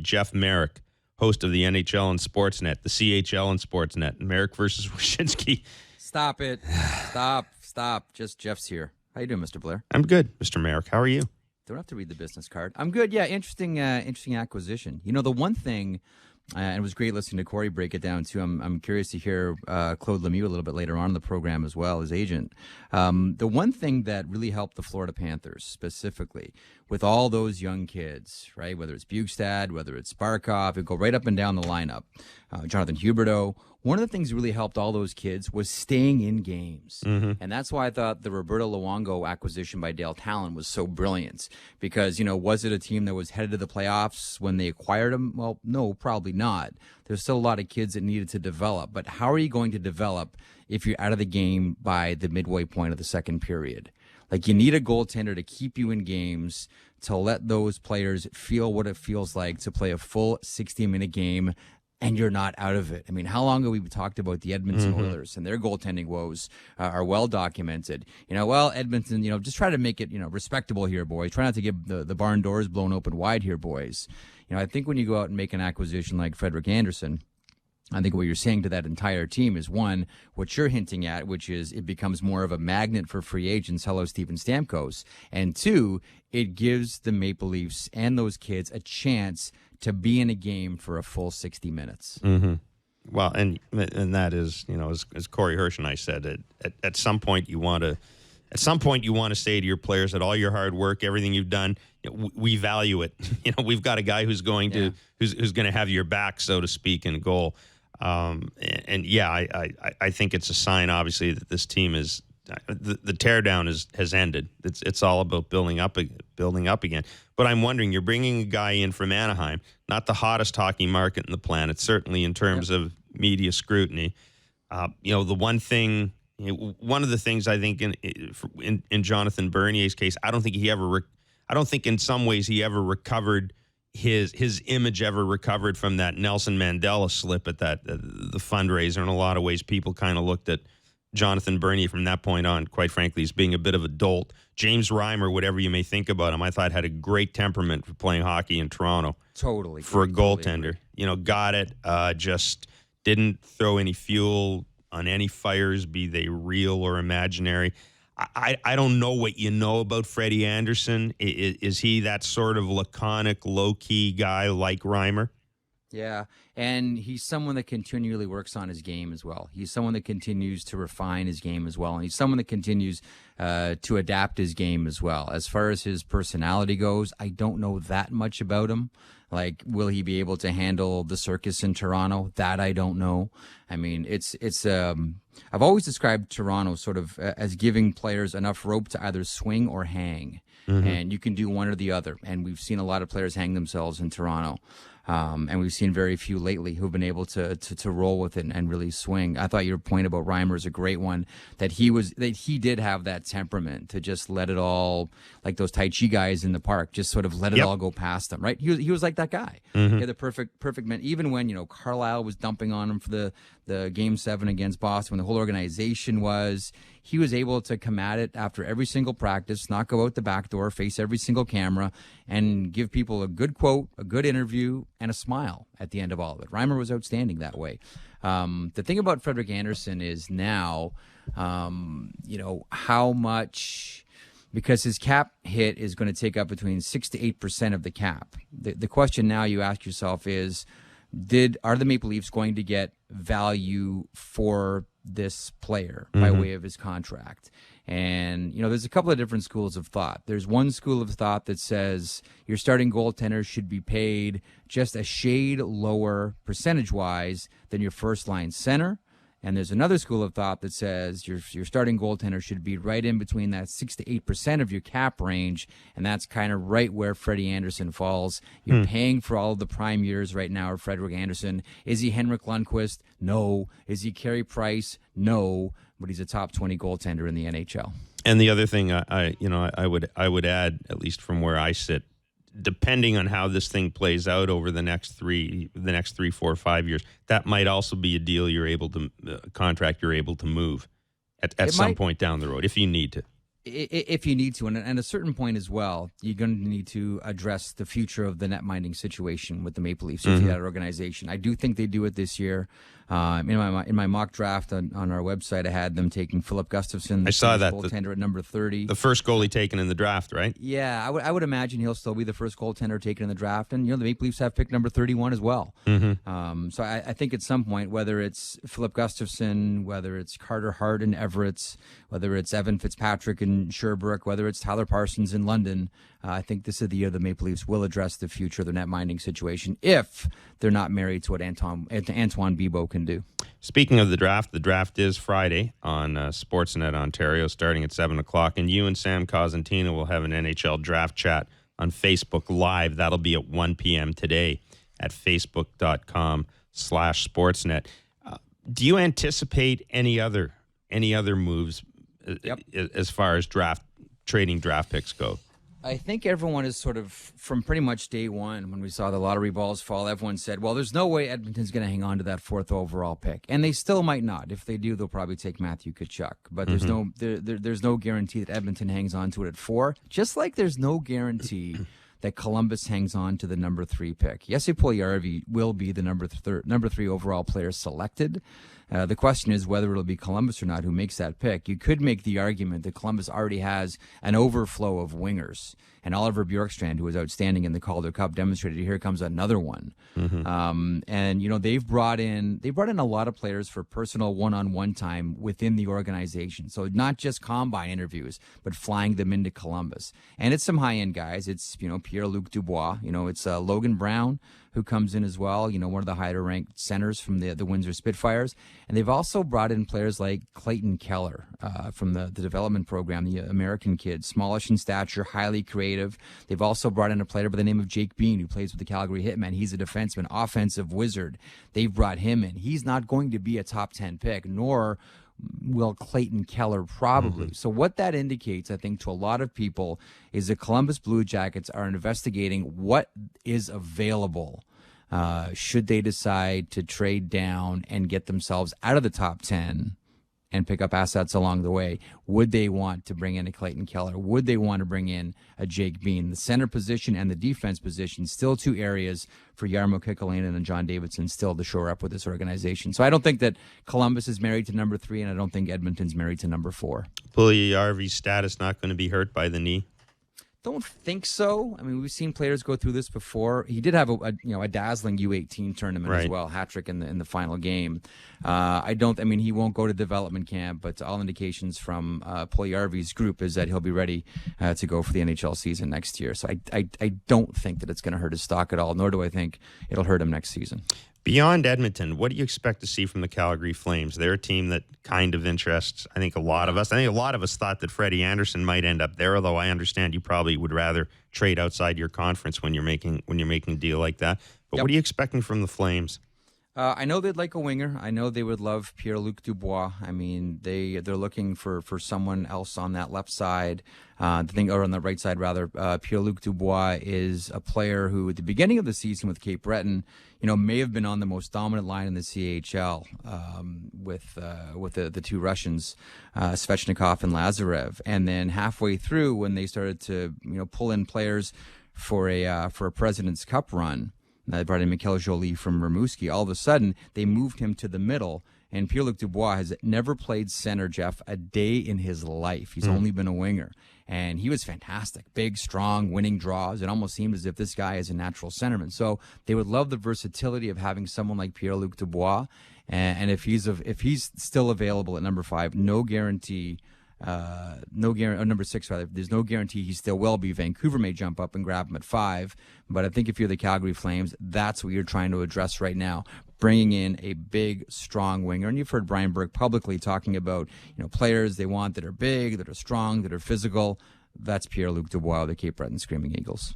Jeff Marek, host of the NHL and Sportsnet, the CHL and Sportsnet. Marek versus Wyshynski. Stop it. Stop. Just Jeff's here. How you doing, Mr. Blair? I'm good, Mr. Marek. How are you? Don't have to read the business card. I'm good. Yeah, interesting acquisition. You know, the one thing, and it was great listening to Corey break it down too. I'm curious to hear Claude Lemieux a little bit later on in the program as well, his agent. The one thing that really helped the Florida Panthers specifically with all those young kids, right? Whether it's Bukestad, whether it's Barkov, it go right up and down the lineup. Jonathan Huberdeau. One of the things that really helped all those kids was staying in games. Mm-hmm. And that's why I thought the Roberto Luongo acquisition by Dale Talon was so brilliant. Because, you know, was it a team that was headed to the playoffs when they acquired him? Well, no, probably not. There's still a lot of kids that needed to develop. But how are you going to develop if you're out of the game by the midway point of the second period? Like, you need a goaltender to keep you in games, to let those players feel what it feels like to play a full 60-minute game, and you're not out of it. I mean, how long have we talked about the Edmonton Oilers and their goaltending woes are well documented? You know, well, Edmonton, you know, just try to make it, you know, respectable here, boys. Try not to get the barn doors blown open wide here, boys. You know, I think when you go out and make an acquisition like Frederik Andersen, I think what you're saying to that entire team is, one, what you're hinting at, which is it becomes more of a magnet for free agents, hello, Steven Stamkos. And two, it gives the Maple Leafs and those kids a chance to be in a game for a full 60 minutes. Mm-hmm. Well, and that is, you know, as Corey Hirsch and I said, at some point you want to say to your players that all your hard work, everything you've done, you know, we value it. You know, we've got a guy who's going to who's going to have your back, so to speak, in goal. I think it's a sign, obviously, that this team is the teardown has ended. It's all about building up again. But I'm wondering, you're bringing a guy in from Anaheim, not the hottest hockey market in the planet, certainly in terms of media scrutiny. You know, one of the things I think in Jonathan Bernier's case, I don't think in some ways he ever recovered. His image ever recovered from that Nelson Mandela slip at the fundraiser. In a lot of ways, people kind of looked at Jonathan Bernier from that point on, quite frankly, as being a bit of a dolt. James Reimer, whatever you may think about him, I thought had a great temperament for playing hockey in Toronto. Totally. For a goaltender. You know, got it. Just didn't throw any fuel on any fires, be they real or imaginary. I don't know what you know about Freddie Andersen. Is he that sort of laconic, low-key guy like Reimer? Yeah, and he's someone that continually works on his game as well. He's someone that continues to refine his game as well, and he's someone that continues to adapt his game as well. As far as his personality goes, I don't know that much about him. Like, will he be able to handle the circus in Toronto? That I don't know. I mean, it's I've always described Toronto sort of as giving players enough rope to either swing or hang. Mm-hmm. And you can do one or the other. And we've seen a lot of players hang themselves in Toronto. And we've seen very few lately who've been able to roll with it and really swing. I thought your point about Reimer is a great one, that he did have that temperament to just let it all, like those Tai Chi guys in the park, just sort of let it all go past them, right? He was like that guy. Mm-hmm. He had the perfect man. Even when, you know, Carlisle was dumping on him for the Game 7 against Boston, when the whole organization he was able to come at it after every single practice, not go out the back door, face every single camera, and give people a good quote, a good interview, and a smile at the end of all of it. Reimer was outstanding that way. The thing about Frederik Andersen is now, you know, how much, because his cap hit is going to take up between 6 to 8% of the cap. The question now you ask yourself is, are the Maple Leafs going to get value for this player by way of his contract? And, you know, there's a couple of different schools of thought. There's one school of thought that says your starting goaltender should be paid just a shade lower percentage-wise than your first-line center. And there's another school of thought that says your starting goaltender should be right in between that 6 to 8% of your cap range, and that's kind of right where Freddie Andersen falls. You're paying for all of the prime years right now of Frederik Andersen. Is he Henrik Lundqvist? No. Is he Carey Price? No. But he's a top 20 goaltender in the NHL. And the other thing I would add, at least from where I sit, depending on how this thing plays out over the next 3, 4, 5 years, that might also be a deal contract you're able to move at some point down the road if you need to. If you need to, and at a certain point as well, you're going to need to address the future of the net minding situation with the Maple Leafs, that organization. I do think they do it this year. In my mock draft on our website, I had them taking Philip Gustafsson, the goaltender, at number 30. The first goalie taken in the draft, right? Yeah, I would imagine he'll still be the first goaltender taken in the draft. And, the Maple Leafs have picked number 31 as well. So I think at some point, whether it's Philip Gustafsson, whether it's Carter Hart in Everett, whether it's Evan Fitzpatrick in Sherbrooke, whether it's Tyler Parsons in London, I think this is the year the Maple Leafs will address the future of their net minding situation if they're not married to what Antoine Bibeau can do. Speaking of the draft is Friday on Sportsnet Ontario, starting at 7 o'clock. And you and Sam Cosentino will have an NHL draft chat on Facebook Live. That'll be at 1 p.m. today at facebook.com/Sportsnet. Do you anticipate any other moves as far as trading draft picks go? I think everyone is sort of, from pretty much day one, when we saw the lottery balls fall, everyone said, well, there's no way Edmonton's going to hang on to that 4th overall pick. And they still might not. If they do, they'll probably take Matthew Tkachuk. But there's no guarantee that Edmonton hangs on to it at 4. Just like there's no guarantee that Columbus hangs on to the number 3 pick. Jesse Puljujarvi will be the number 3 overall player selected. The question is whether it'll be Columbus or not who makes that pick. You could make the argument that Columbus already has an overflow of wingers. And Oliver Bjorkstrand, who was outstanding in the Calder Cup, demonstrated here comes another one. And they've brought in a lot of players for personal one-on-one time within the organization. So not just combine interviews, but flying them into Columbus. And it's some high-end guys. It's Pierre-Luc Dubois. It's Logan Brown, who comes in as well, one of the higher-ranked centers from the Windsor Spitfires. And they've also brought in players like Clayton Keller from the development program, the American kid, smallish in stature, highly creative. They've also brought in a player by the name of Jake Bean, who plays with the Calgary Hitmen. He's a defenseman, offensive wizard. They've brought him in. He's not going to be a top 10 pick, nor will Clayton Keller probably. So what that indicates, I think, to a lot of people is the Columbus Blue Jackets are investigating what is available should they decide to trade down and get themselves out of the top 10 and pick up assets along the way. Would they want to bring in a Clayton Keller? Would they want to bring in a Jake Bean? The center position and the defense position, still 2 areas for Jarmo Kekalainen and John Davidson still to shore up with this organization. So I don't think that Columbus is married to number 3, and I don't think Edmonton's married to number 4. Puljujarvi's status not going to be hurt by the knee? Don't think so. I mean, we've seen players go through this before. He did have a dazzling U18 tournament as well, hat trick in the final game. He won't go to development camp, but all indications from Puljujarvi's group is that he'll be ready to go for the NHL season next year. So I don't think that it's going to hurt his stock at all, nor do I think it'll hurt him next season. Beyond Edmonton, what do you expect to see from the Calgary Flames? They're a team that kind of interests, I think, a lot of us. I think a lot of us thought that Freddie Andersen might end up there, although I understand you probably would rather trade outside your conference when you're making a deal like that. But what are you expecting from the Flames? I know they'd like a winger. I know they would love Pierre-Luc Dubois. I mean, they're looking for someone else on that left side. Or on the right side, rather. Pierre-Luc Dubois is a player who, at the beginning of the season with Cape Breton, may have been on the most dominant line in the CHL with the 2 Russians, Svechnikov and Lazarev. And then halfway through, when they started to pull in players for a President's Cup run, they brought in Mikhail Jolie from Rimouski. All of a sudden, they moved him to the middle. And Pierre-Luc Dubois has never played center, Jeff, a day in his life. He's only been a winger. And he was fantastic. Big, strong, winning draws. It almost seemed as if this guy is a natural centerman. So they would love the versatility of having someone like Pierre-Luc Dubois. And if he's still available at number 5, no guarantee. Number 6 rather. There's no guarantee he still will be. Vancouver may jump up and grab him at 5, but I think if you're the Calgary Flames, that's what you're trying to address right now. Bringing in a big, strong winger, and you've heard Brian Burke publicly talking about players they want that are big, that are strong, that are physical. That's Pierre-Luc Dubois, the Cape Breton Screaming Eagles.